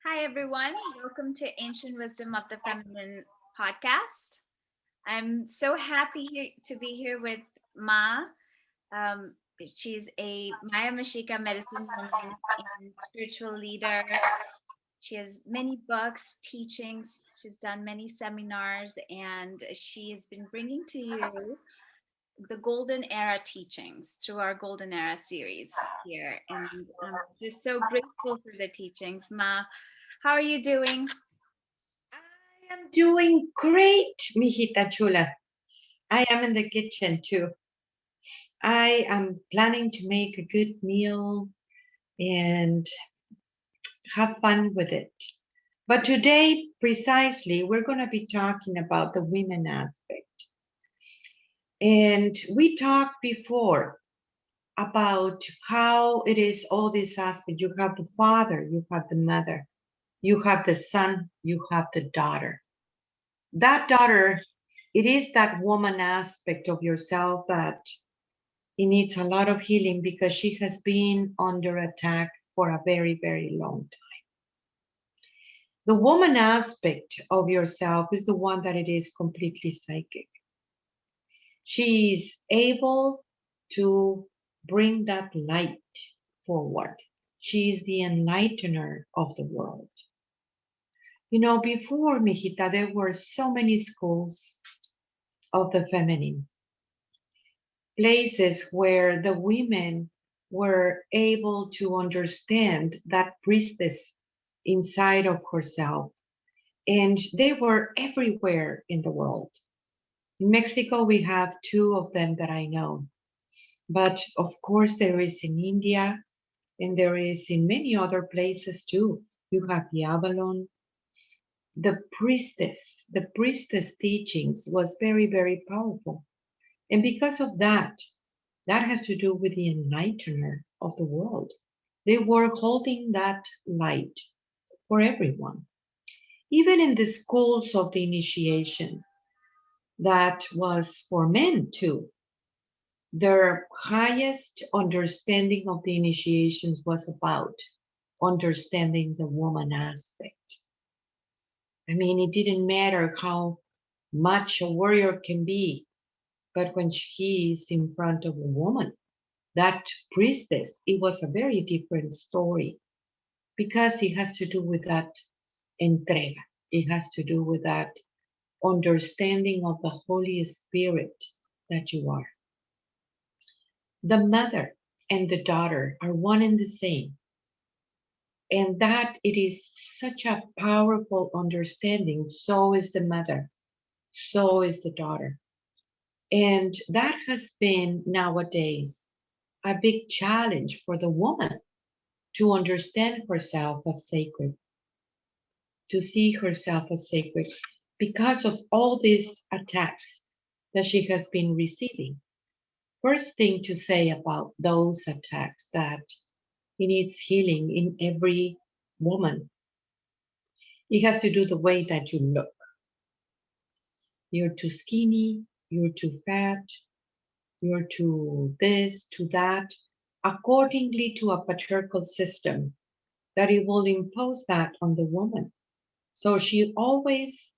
Hi, everyone. Welcome to Ancient Wisdom of the Feminine podcast. I'm so happy to be here with Ma. Um, she's a Maya Mashika medicine woman and spiritual leader. She has many books, teachings. She's done many seminars, and she has been bringing to you the Golden Era teachings through our Golden Era series here. And I'm just so grateful for the teachings. Ma, how are you doing? I am doing great, mijita chula. I am in the kitchen too. I am planning to make a good meal and have fun with it. But today, precisely, we're going to be talking about the women aspect. And we talked before about how it is all this aspect. You have the father, you have the mother, you have the son, you have the daughter. That daughter, it is that woman aspect of yourself that it needs a lot of healing because she has been under attack for a very, very long time. The woman aspect of yourself is the one that it is completely psychic. She's able to bring that light forward. She is the enlightener of the world. You know, before Mijita, there were so many schools of the feminine, places where the women were able to understand that priestess inside of herself. And they were everywhere in the world. In Mexico, we have two of them that I know. But of course, there is in India and there is in many other places too. You have the Avalon. The priestess teachings was very, very powerful. And because of that, that has to do with the enlightener of the world. They were holding that light for everyone. Even in the schools of the initiation, that was for men too. Their highest understanding of the initiations was about understanding the woman aspect. I mean, it didn't matter how much a warrior can be, but when he is in front of a woman, that priestess, it was a very different story because it has to do with that entrega. It has to do with that understanding of the Holy Spirit that you are. The mother and the daughter are one and the same. And that it is such a powerful understanding. So is the mother, so is the daughter. And that has been nowadays a big challenge for the woman to understand herself as sacred, to see herself as sacred because of all these attacks that she has been receiving. First thing to say about those attacks that it needs healing in every woman. It has to do the way that you look. You're too skinny, you're too fat, you're too this, to that, accordingly to a patriarchal system that it will impose that on the woman. So she always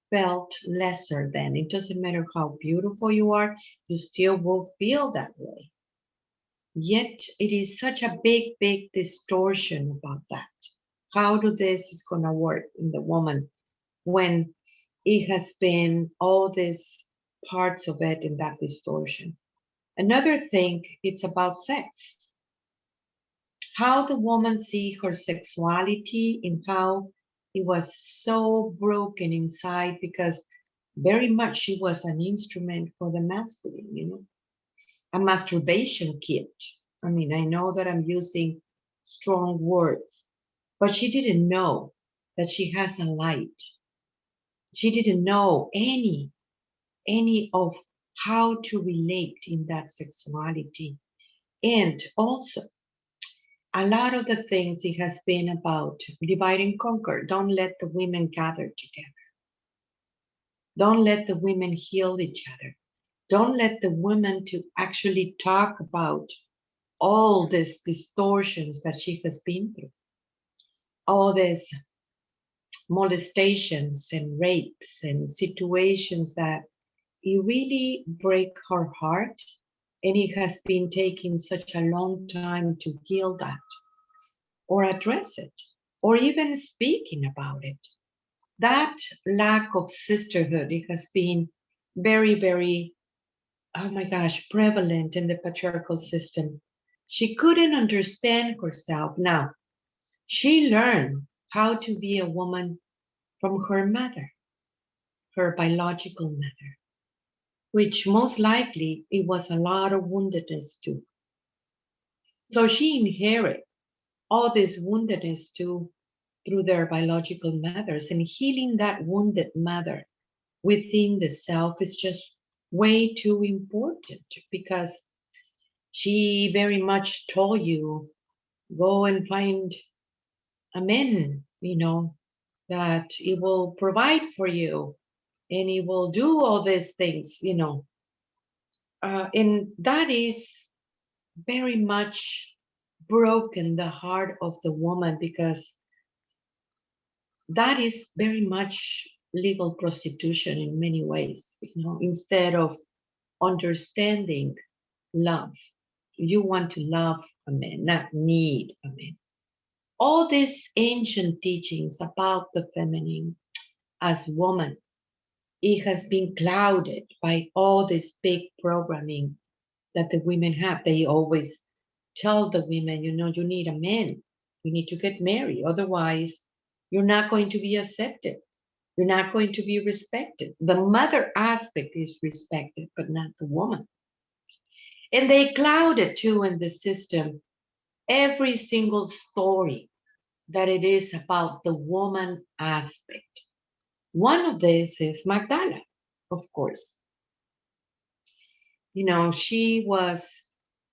felt lesser than. It doesn't matter how beautiful you are, you still will feel that way. Yet it is such a big, big distortion about that. How do this is gonna work in the woman when it has been all these parts of it in that distortion? Another thing, it's about sex. How the woman see her sexuality and how it was so broken inside because very much she was an instrument for the masculine, a masturbation kit. I mean, I know that I'm using strong words, but she didn't know that she has a light. She didn't know any of how to relate in that sexuality. And also, a lot of the things it has been about divide and conquer. Don't let the women gather together. Don't let the women heal each other. Don't let the women to actually talk about all these distortions that she has been through. All this. molestations and rapes and situations that it really break her heart, and it has been taking such a long time to heal that or address it or even speaking about it. That lack of sisterhood, it has been very, very, oh my gosh, prevalent in the patriarchal system. She couldn't understand herself. Now, she learned how to be a woman from her mother, her biological mother, which most likely it was a lot of woundedness too. So she inherited all this woundedness too through their biological mothers, and healing that wounded mother within the self is just way too important because she very much told you go and find a man, that it will provide for you and it will do all these things, and that is very much broken the heart of the woman because that is very much legal prostitution in many ways, instead of understanding love. You want to love a man, not need a man. All these ancient teachings about the feminine as woman, it has been clouded by all this big programming that the women have. They always tell the women, you need a man. You need to get married. Otherwise, you're not going to be accepted. You're not going to be respected. The mother aspect is respected, but not the woman. And they clouded too in the system every single story that it is about the woman aspect. One of these is Magdala, of course. She was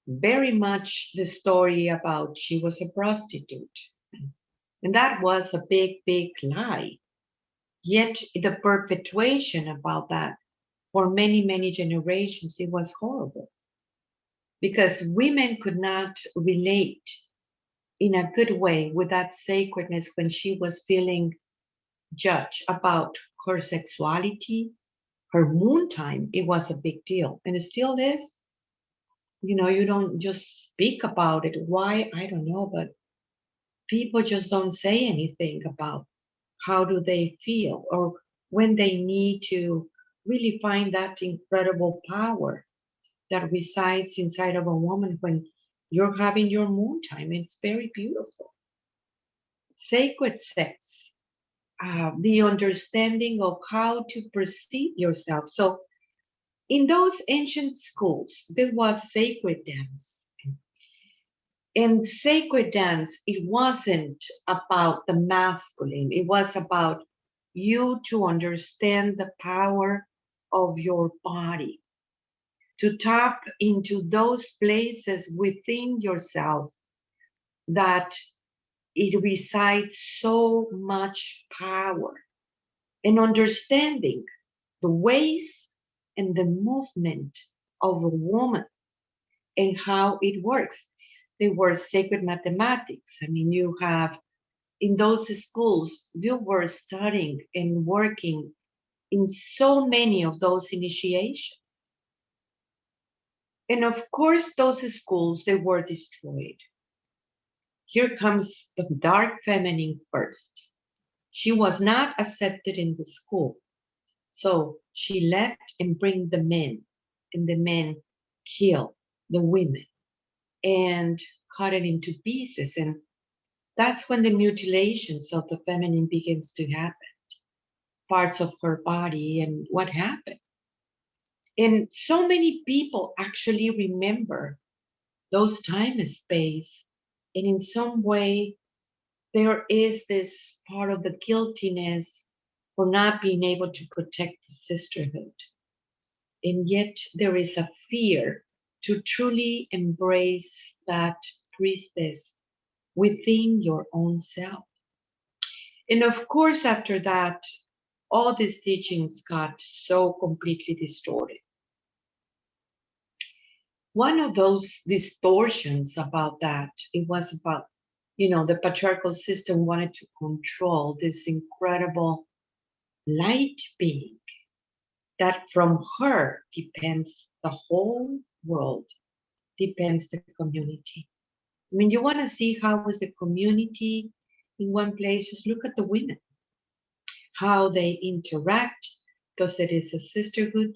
very much the story about she was a prostitute. And that was a big, big lie. Yet the perpetuation about that for many, many generations, it was horrible because women could not relate in a good way with that sacredness when she was feeling judged about her sexuality, her moon time. It was a big deal, and it still is. You don't just speak about it. Why? I don't know, but people just don't say anything about how do they feel or when they need to really find that incredible power that resides inside of a woman when you're having your moon time. It's very beautiful. Sacred sex, the understanding of how to perceive yourself. So, in those ancient schools, there was sacred dance. In sacred dance, it wasn't about the masculine, it was about you to understand the power of your body, to tap into those places within yourself that it resides so much power, and understanding the ways and the movement of a woman and how it works. They were sacred mathematics. I mean, you have in those schools, you were studying and working in so many of those initiations. And of course, those schools, they were destroyed. Here comes the dark feminine first. She was not accepted in the school. So she left and bring the men, and the men kill the women and cut it into pieces. And that's when the mutilations of the feminine begins to happen, parts of her body and what happened. And so many people actually remember those time and space. And in some way, there is this part of the guiltiness for not being able to protect the sisterhood. And yet there is a fear to truly embrace that priestess within your own self. And of course, after that, all these teachings got so completely distorted. One of those distortions about that, it was about The patriarchal system wanted to control this incredible light being that from her depends the whole world, depends the community. I mean, you want to see how was the community in one place? Just look at the women, how they interact, because it is a sisterhood.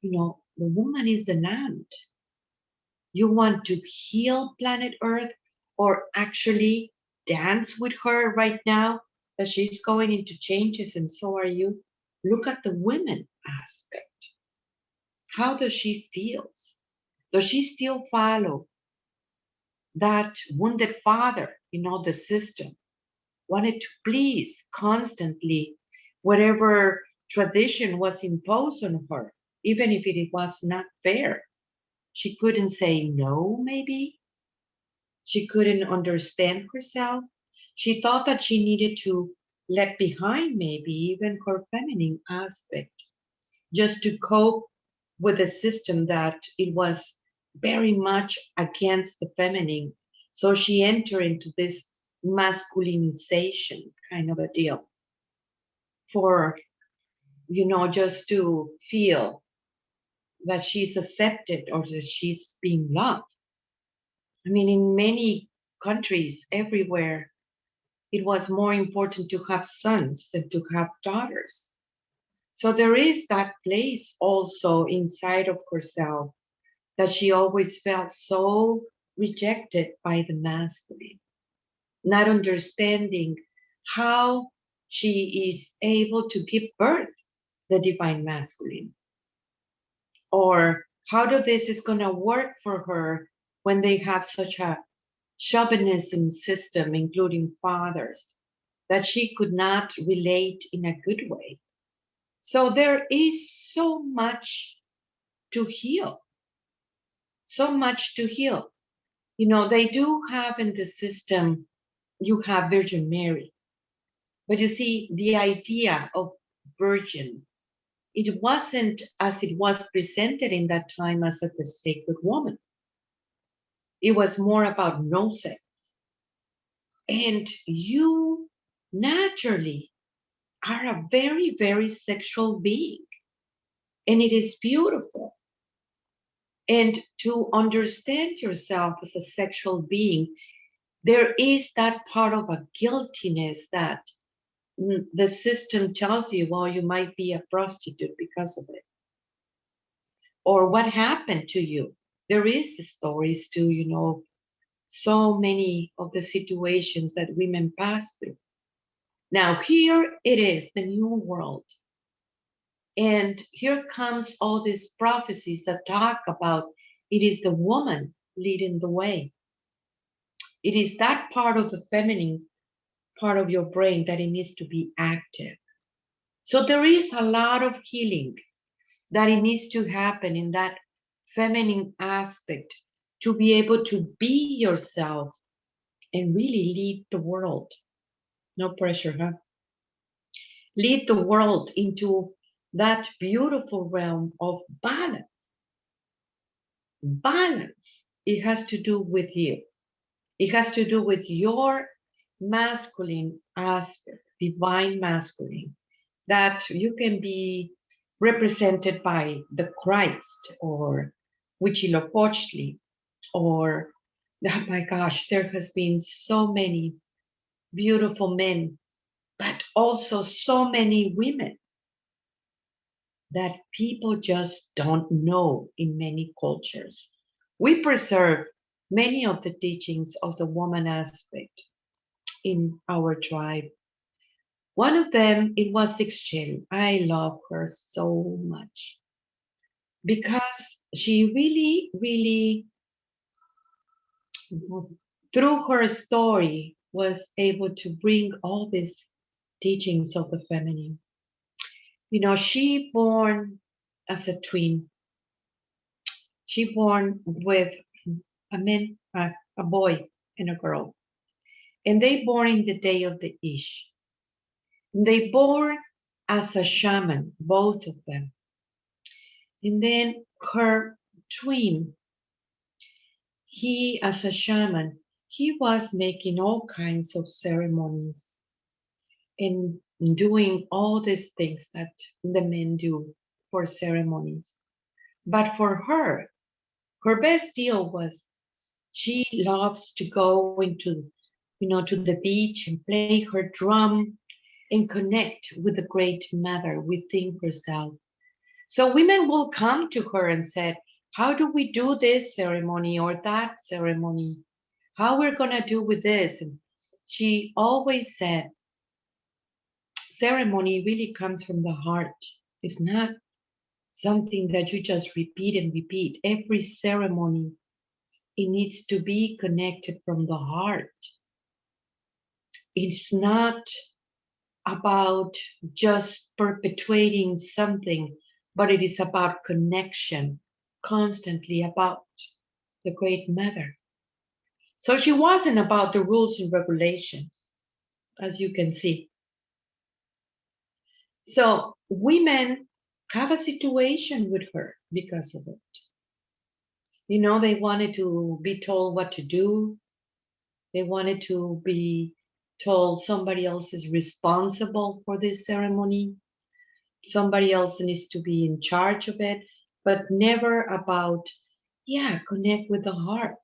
The woman is the land. You want to heal planet Earth or actually dance with her right now that she's going into changes and so are you. Look at the women aspect. How does she feel? Does she still follow that wounded father, the system? Wanted to please constantly whatever tradition was imposed on her, even if it was not fair. She couldn't say no, maybe. She couldn't understand herself. She thought that she needed to let behind maybe even her feminine aspect just to cope with a system that it was very much against the feminine. So she entered into this masculinization kind of a deal for, just to feel that she's accepted or that she's being loved. I mean, in many countries, everywhere, it was more important to have sons than to have daughters. So there is that place also inside of herself that she always felt so rejected by the masculine, not understanding how she is able to give birth the divine masculine, or how this is going to work for her when they have such a chauvinism system, including fathers, that she could not relate in a good way. So there is so much to heal, so much to heal. They do have in the system, you have Virgin Mary, but you see, the idea of virgin, it wasn't as it was presented in that time as a sacred woman. It was more about no sex. And you naturally are a very, very sexual being. And it is beautiful. And to understand yourself as a sexual being, there is that part of a guiltiness that the system tells you, well, you might be a prostitute because of it. Or what happened to you. There is stories too, so many of the situations that women pass through. Now, here it is, the new world. And here comes all these prophecies that talk about it is the woman leading the way. It is that part of the feminine part of your brain that it needs to be active. So there is a lot of healing that it needs to happen in that feminine aspect to be able to be yourself and really lead the world. No pressure, huh? Lead the world into that beautiful realm of balance. Balance. It has to do with you. It has to do with your masculine aspect, divine masculine, that you can be represented by the Christ or Huitzilopochtli or, oh my gosh, there has been so many beautiful men, but also so many women that people just don't know in many cultures. We preserve many of the teachings of the woman aspect in our tribe. One of them, it was Ixchel. I love her so much because she really, really, through her story, was able to bring all these teachings of the feminine. She born as a twin. She born with a boy and a girl. And they born in the day of the Ish. And they born as a shaman, both of them. And then her twin, he as a shaman, he was making all kinds of ceremonies and doing all these things that the men do for ceremonies. But for her best deal was she loves to go to the beach and play her drum and connect with the great mother within herself. So women will come to her and said, how do we do this ceremony or that ceremony? How we're gonna do with this? And she always said, ceremony really comes from the heart. It's not something that you just repeat and repeat. Every ceremony, it needs to be connected from the heart. It's not about just perpetuating something, but it is about connection, constantly about the Great Mother. So she wasn't about the rules and regulations, as you can see. So women have a situation with her because of it. They wanted to be told what to do. They wanted to be told somebody else is responsible for this ceremony. Somebody else needs to be in charge of it, but never about, yeah, connect with the heart.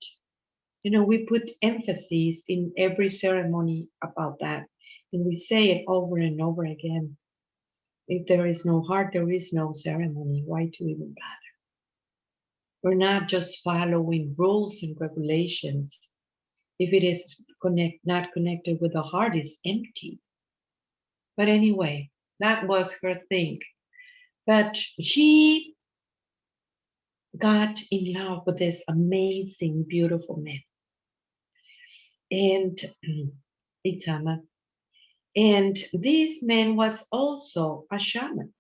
We put emphasis in every ceremony about that, and we say it over and over again. If there is no heart, there is no ceremony. Why to even bother? We're not just following rules and regulations. If it is not connected with the heart, it's empty. But anyway, that was her thing. But she got in love with this amazing, beautiful man. And Itama. And this man was also a shaman.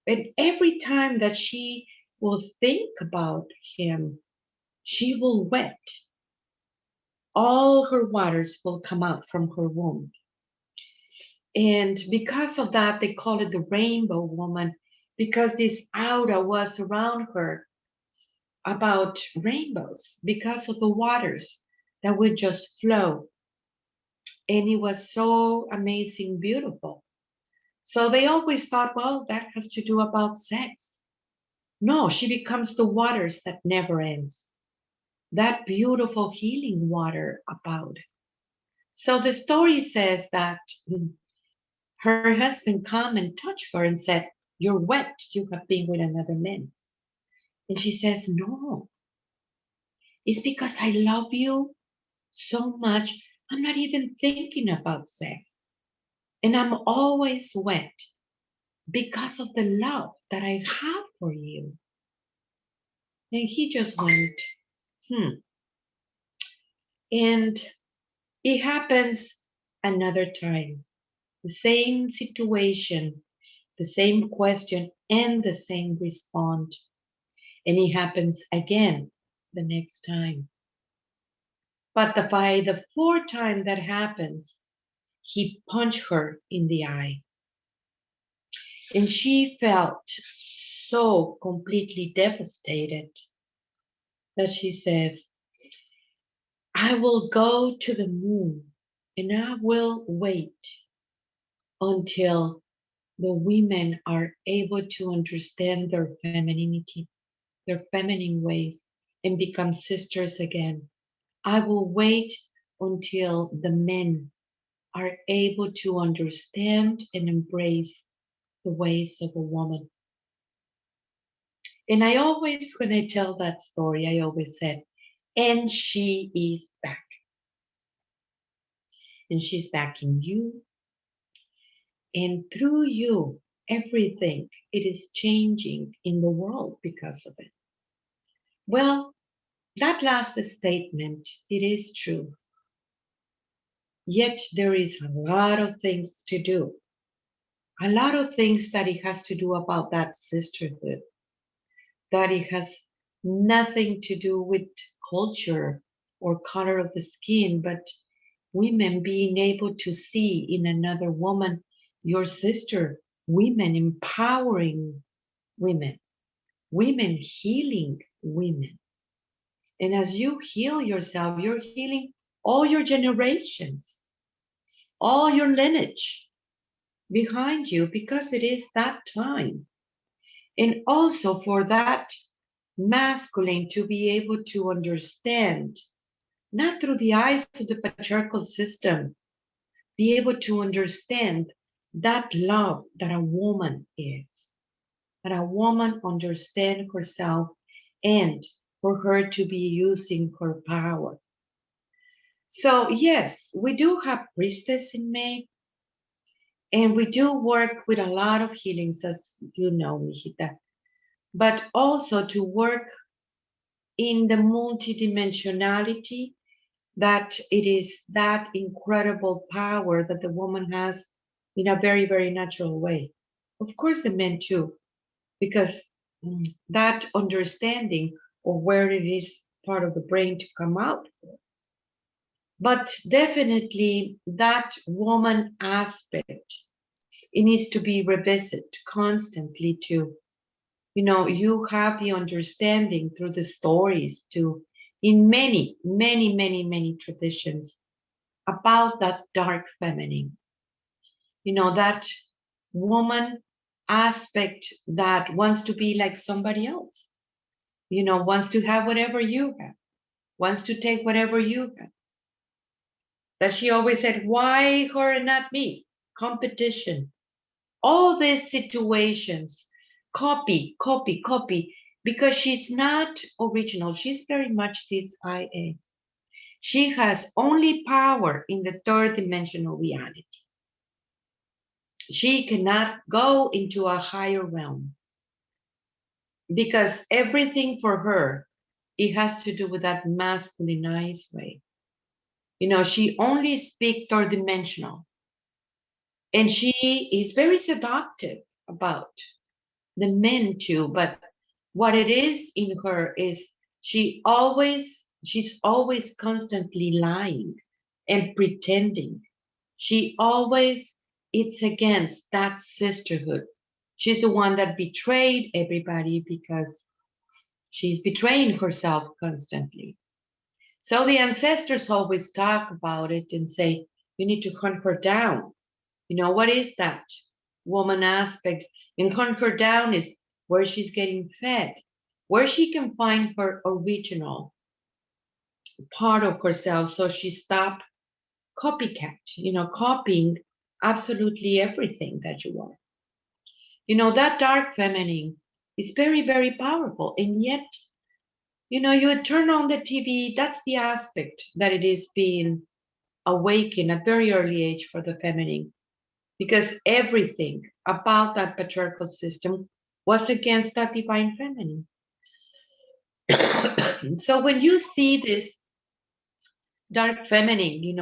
And every time that she will think about him, she will wet. All her waters will come out from her womb. And because of that, they call it the rainbow woman, because this aura was around her about rainbows, because of the waters that would just flow. And it was so amazing, beautiful. So they always thought, well, that has to do about sex. No, she becomes the waters that never ends. That beautiful healing water about. So the story says that her husband come and touched her and said, you're wet, you have been with another man. And she says, no, it's because I love you so much, I'm not even thinking about sex. And I'm always wet because of the love that I have for you. And he just went, hmm. And it happens another time. The same situation, the same question, and the same response. And it happens again the next time. But by the fourth time that happens, he punched her in the eye. And she felt so completely devastated that she says, I will go to the moon and I will wait until the women are able to understand their femininity, their feminine ways, and become sisters again. I will wait until the men are able to understand and embrace the ways of a woman. And I always, when I tell that story, I always said, and she is back. And she's back in you. And through you, everything, it is changing in the world because of it. Well, that last statement, it is true. Yet there is a lot of things to do. A lot of things that it has to do about that sisterhood, that it has nothing to do with culture or color of the skin, but women being able to see in another woman your sister, women empowering women, women healing women. And as you heal yourself, you're healing all your generations, all your lineage behind you, because it is that time. And also for that masculine to be able to understand, not through the eyes of the patriarchal system, be able to understand that love that a woman is, that a woman understand herself, and for her to be using her power. So yes, we do have priestess in May, and we do work with a lot of healings, as you know, Mijita, but also to work in the multidimensionality, that it is that incredible power that the woman has in a very, very natural way. Of course, the men too, because that understanding of where it is part of the brain to come out. But definitely that woman aspect, it needs to be revisited constantly too. You have the understanding through the stories too, in many, many, many, many traditions about that dark feminine, that woman aspect that wants to be like somebody else, wants to have whatever you have, wants to take whatever you have. That she always said, why her and not me? Competition. All these situations, copy, copy, copy, because she's not original. She's very much this IA. She has only power in the third dimensional reality. She cannot go into a higher realm because everything for her, it has to do with that masculinized way. She only speaks third dimensional, and she is very seductive about the men too. But what it is in her is she's always constantly lying and pretending. She always, it's against that sisterhood. She's the one that betrayed everybody because she's betraying herself constantly. So the ancestors always talk about it and say, you need to hunt her down. What is that woman aspect? And hunt her down is where she's getting fed, where she can find her original part of herself, so she stop copycat, copying absolutely everything that you are. That dark feminine is very, very powerful. And yet, you turn on the TV, that's the aspect that it is being awakened at very early age for the feminine. Because everything about that patriarchal system was against that divine feminine. So when you see this dark feminine,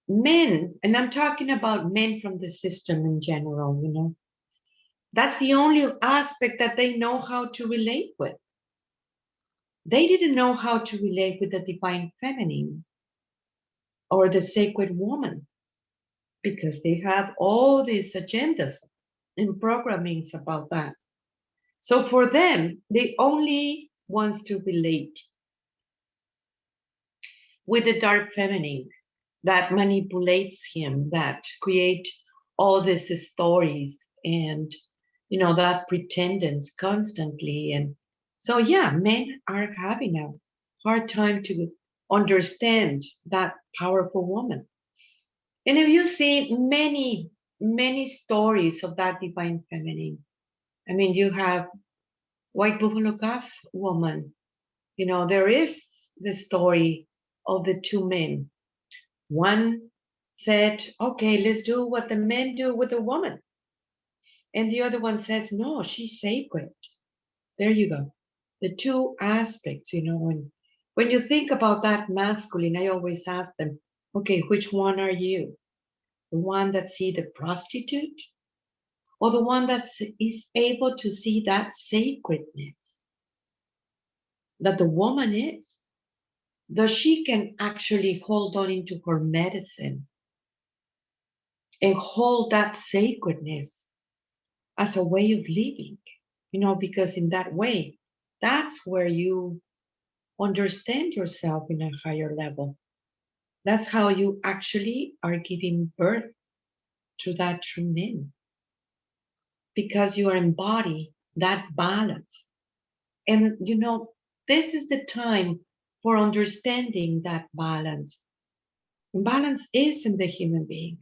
men, and I'm talking about men from the system in general, that's the only aspect that they know how to relate with. They didn't know how to relate with the divine feminine or the sacred woman because they have all these agendas and programmings about that. So for them, they only wants to relate with the dark feminine that manipulates him, that create all these stories and that pretendance constantly. And so yeah, men are having a hard time to understand that powerful woman. And if you see many, many stories of that divine feminine, I mean, you have White Buffalo Calf woman. There is the story of the two men. One said, okay, let's do what the men do with the woman. And the other one says, no, she's sacred. There you go. The two aspects, when you think about that masculine, I always ask them, okay, which one are you? The one that see the prostitute, or the one that is able to see that sacredness that the woman is? That she can actually hold on into her medicine and hold that sacredness as a way of living, because in that way, that's where you understand yourself in a higher level. That's how you actually are giving birth to that true men because you are embody that balance. And this is the time for understanding that balance. Balance is in the human being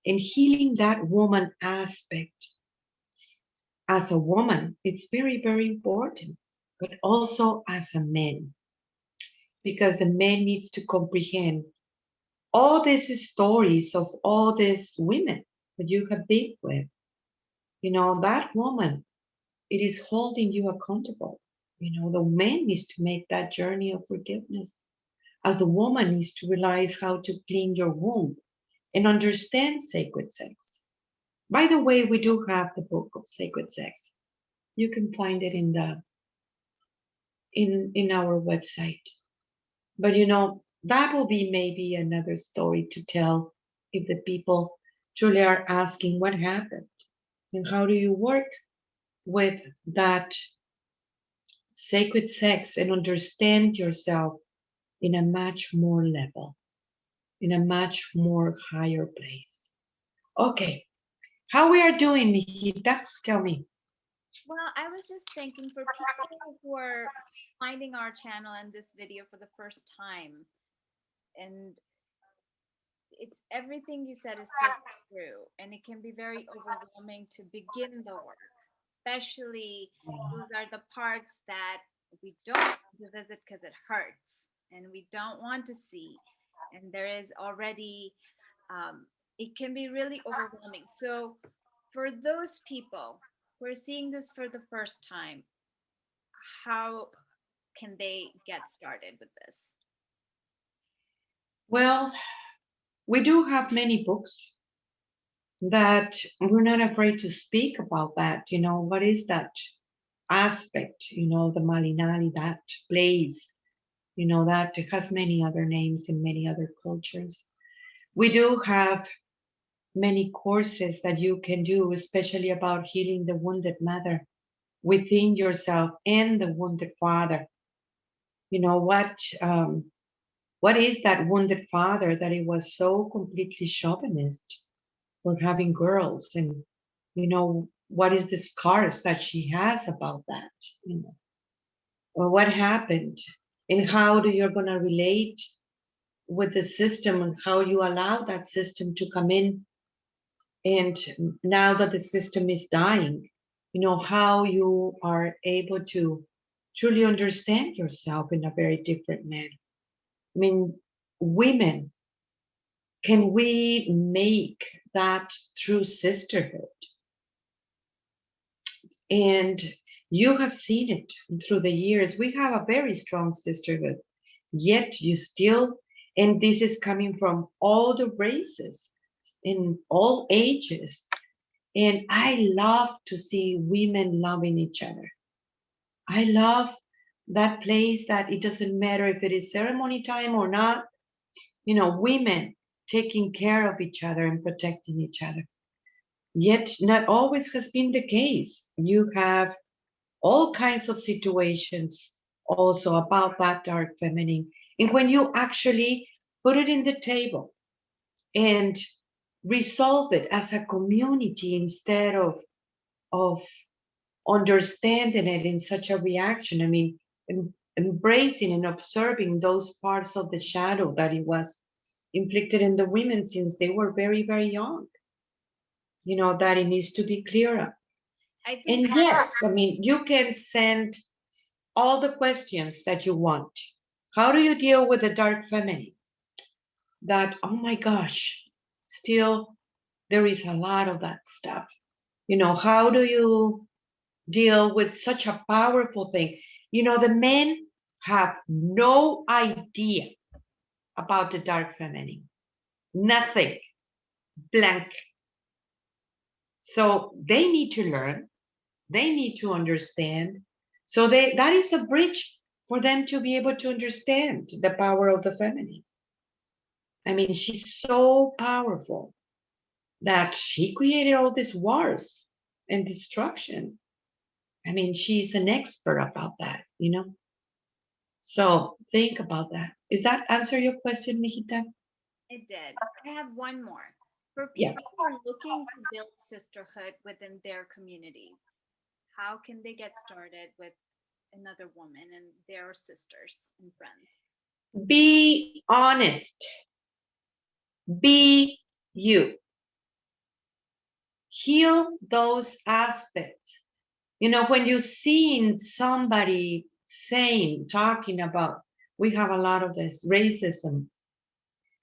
and healing that woman aspect as a woman, it's very, very important, but also as a man, because the man needs to comprehend all these stories of all these women that you have been with. That woman, it is holding you accountable. The man needs to make that journey of forgiveness, as the woman needs to realize how to clean your womb and understand sacred sex. By the way, we do have the book of sacred sex. You can find it in our website. But that will be maybe another story to tell if the people truly are asking what happened and how do you work with that sacred sex and understand yourself in a much more level, in a much more higher place. Okay, how we are doing, Mijita? Tell me. Well, I was just thinking for people who are finding our channel and this video for the first time, and it's everything you said is so true, and it can be very overwhelming to begin the work, especially those are the parts that we don't want to visit because it hurts and we don't want to see, and there is already it can be really overwhelming. So for those people who are seeing this for the first time, how can they get started with this? Well, we do have many books that we're not afraid to speak about that. What is that aspect, the Malinali, that place, that has many other names in many other cultures. We do have many courses that you can do, especially about healing the wounded mother within yourself and the wounded father. You know what is that wounded father that he was so completely chauvinist for having girls, and what is the scars that she has about that, or what happened, and how do you're going to relate with the system and how you allow that system to come in, and now that the system is dying, how you are able to truly understand yourself in a very different manner. I mean, women, can we make that true sisterhood? And you have seen it through the years. We have a very strong sisterhood, yet you still, and this is coming from all the races in all ages. And I love to see women loving each other. I love that place that it doesn't matter if it is ceremony time or not, women taking care of each other and protecting each other. Yet, not always has been the case. You have all kinds of situations also about that dark feminine. And when you actually put it in the table and resolve it as a community instead of understanding it in such a reaction, I mean, embracing and observing those parts of the shadow that it was inflicted in the women since they were very, very young, that it needs to be clearer. I think And yes, I mean, you can send all the questions that you want. How do you deal with the dark feminine? That, oh my gosh, still there is a lot of that stuff. How do you deal with such a powerful thing? The men have no idea about the dark feminine, nothing, blank. So they need to learn, they need to understand. So that is a bridge for them to be able to understand the power of the feminine. I mean, she's so powerful that she created all these wars and destruction. I mean, she's an expert about that. So think about that. Does that answer your question, Mijita? It did. I have one more. For Yeah. people who are looking to build sisterhood within their communities, how can they get started with another woman and their sisters and friends? Be honest. Be you. Heal those aspects. You know, when you see somebody saying, talking about, we have a lot of this racism,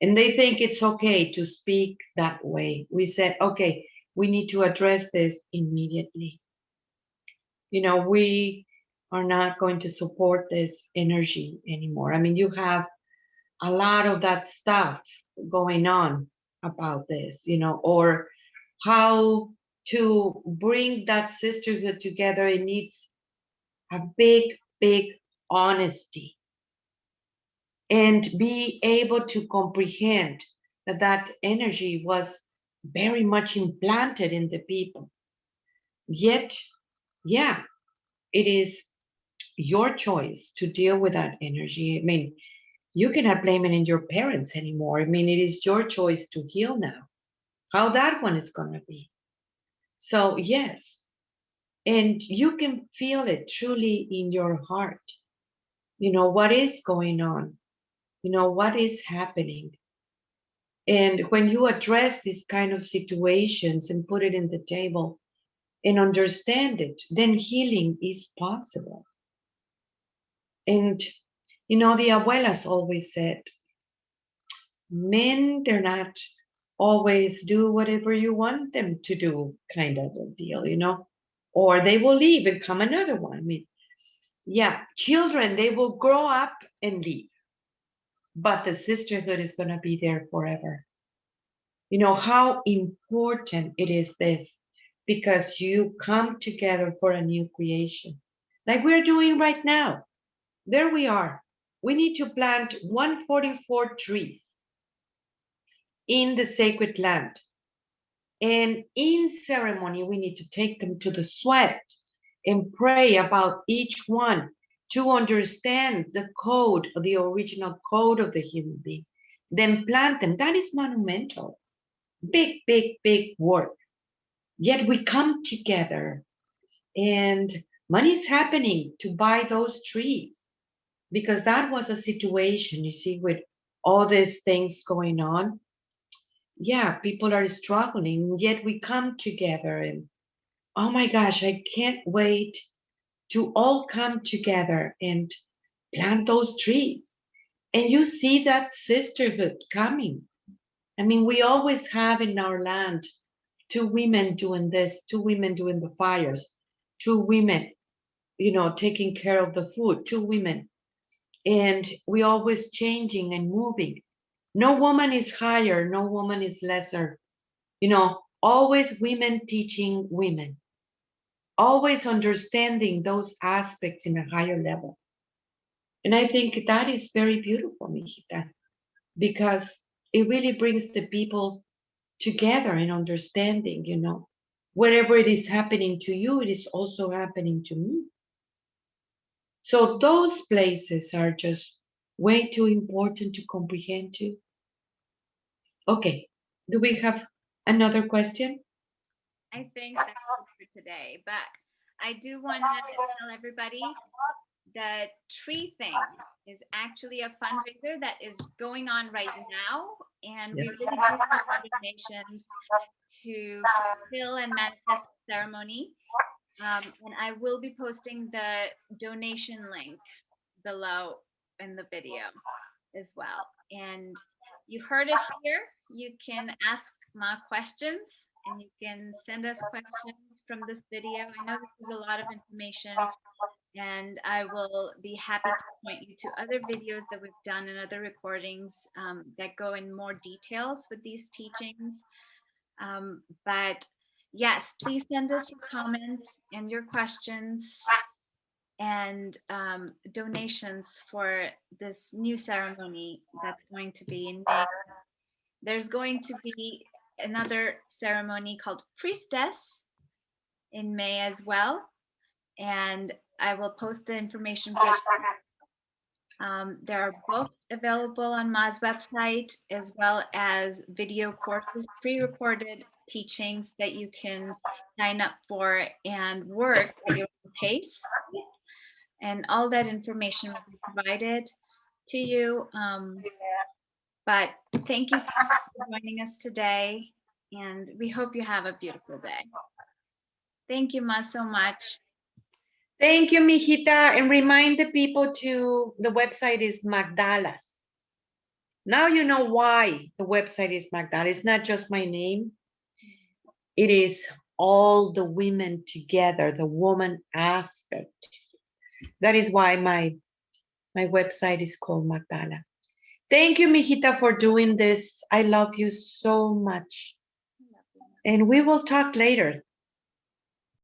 and they think it's okay to speak that way. We said, okay, we need to address this immediately. You know, we are not going to support this energy anymore. I mean, you have a lot of that stuff going on about this, you know, or how to bring that sisterhood together. It needs a big, big honesty and be able to comprehend that that energy was very much implanted in the people. Yet, yeah, it is your choice to deal with that energy. I mean, you cannot blame it in your parents anymore. I mean, it is your choice to heal now. How that one is going to be. So, yes, and you can feel it truly in your heart. You know, what is going on? You know, what is happening? And when you address these kind of situations and put it in the table and understand it, then healing is possible. And, you know, the abuelas always said, men, they're not always do whatever you want them to do, kind of a deal, you know, or they will leave and come another one. I mean, yeah, children, they will grow up and leave, but the sisterhood is going to be there forever. You know how important it is this because you come together for a new creation, like we're doing right now. There we are. We need to plant 144 trees in the sacred land. And in ceremony, we need to take them to the sweat and pray about each one to understand the code, the original code of the human being. Then plant them. That is monumental. Big, big, big work. Yet we come together and money is happening to buy those trees because that was a situation, you see, with all these things going on. Yeah, people are struggling, yet we come together and oh my gosh, I can't wait to all come together and plant those trees. And you see that sisterhood coming. I mean, we always have in our land two women doing this, two women doing the fires, two women, you know, taking care of the food, two women. And we always changing and moving. No woman is higher, no woman is lesser. You know, always women teaching women, always understanding those aspects in a higher level. And I think that is very beautiful, Mijita, because it really brings the people together in understanding, you know, whatever it is happening to you, it is also happening to me. So those places are just way too important to comprehend too. Okay, do we have another question? I think that's it for today. But I do want to tell everybody the tree thing is actually a fundraiser that is going on right now. And Yep. we really do need donations to fulfill and manifest the ceremony. And I will be posting the donation link below in the video as well. And you heard it here. You can ask Ma questions and you can send us questions from this video. I know this is a lot of information, and I will be happy to point you to other videos that we've done and other recordings that go in more details with these teachings. But yes, please send us your comments and your questions and donations for this new ceremony that's going to be in May. There's going to be another ceremony called Priestess in May as well. And I will post the information for There are books available on Ma's website, as well as video courses, pre-recorded teachings that you can sign up for and work at your own pace. And all that information will be provided to you. But thank you so much for joining us today, and we hope you have a beautiful day. Thank you, Ma, so much. Thank you, mijita. And remind the people to the website is Magdala's. Now you know why the website is Magdala. It's not just my name. It is all the women together, the woman aspect. That is why my website is called Magdala. Thank you, mijita, for doing this. I love you so much. And we will talk later.